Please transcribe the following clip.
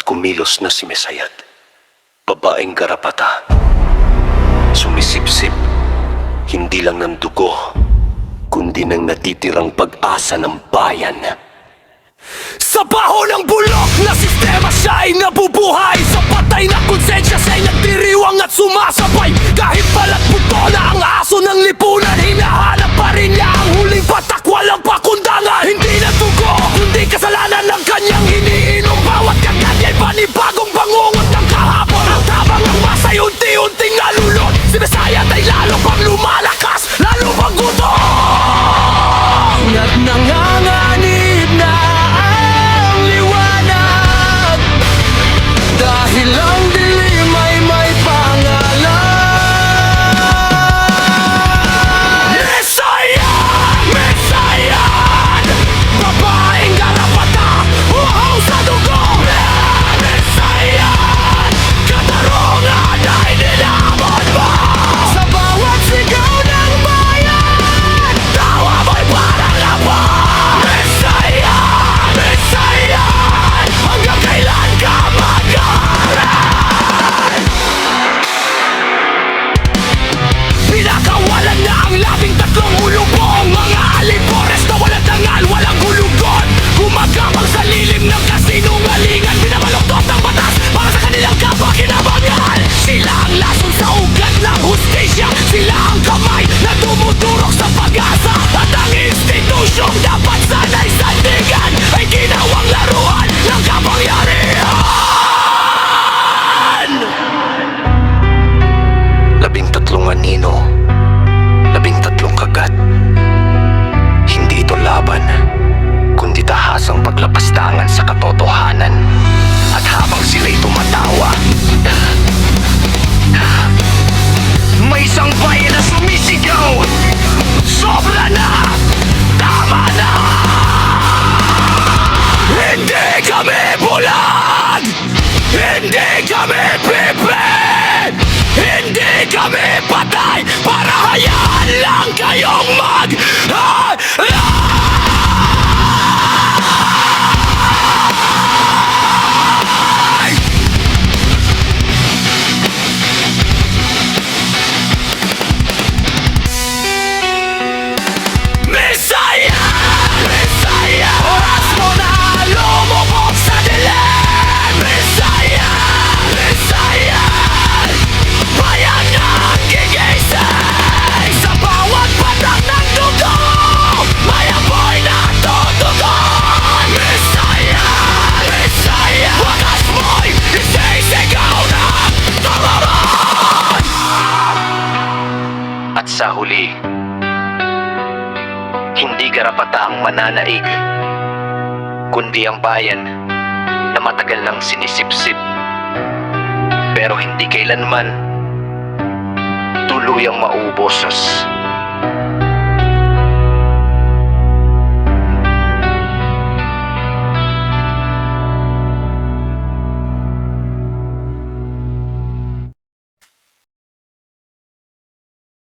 kumilos na si Mesayad, babaeng garapata. Sumisipsip, hindi lang ng dugo, kundi ng natitirang pag-asa ng bayan. Sa baho ng bulok na sistema siya'y nabubuhay. Sa patay na konsensya siya'y nagdiriwang at sumasabay. Kahit pala't buto na ang aso ng lipunan, hinahanap pa rin niya ang huling patak. Walang pakundangan, hindi na dugo, kundi kasalanan ng kanyang iniinom. Bawat kanya'y panibagong bangungot ng kahapon. Ang tabang ng masa'y unti-unting nalulot. Si Mesayad ay lalo pang lumalakas, lalo pang gutom at nanganganib na ang liwanag. Dahil ang dilim ay may pangalan. Mesayad! Mesayad! Babaeng garapata, uhaw sa dugo. Mesayad! Katarungan ay nilamon mo. Sa bawat sigaw ng bayan, tawa mo'y parang laban. Mesayad! Mesayad! Hanggang kailan ka mag-aaral? Pinakawalan na ang 13 ulubong, mga alipores na walang dangal, walang hulugon. Gumagapang sa lilim ng kasinungalingan, binabaloktot ng batas para sa kanilang kapakinabangan. Sila ang lason sa ugat ng hustisya, sila ang kamay na tumudurok sa pag-asa. At ang institusyong dapat sana'y sandigan ay ginawang laruan ng kapangyarihan. 13 anino, 13 kagat. Hindi ito laban, kundi tahasang paglapastangan sa katotohanan. At habang sila'y tumatawa, may isang bayan na sumisigaw, sobra na! Tama na! Hindi kami bulag! Hindi kami pipid! Hindi kami patay para hayaan lang kayong Mesayad! Mesayad! Oras mo na lumubog sa dilim! Mesayad! Mesayad! Bayan ang gigising! Sa bawat patak ng dugo, may apoy na tutugon! Mesayad! Mesayad! Wagas mo'y isisigaw ng tamaran! At sa huli, hindi garapata ang mananaig, kundi ang bayan na matagal nang sinisipsip, pero hindi kailanman tuluyang maubos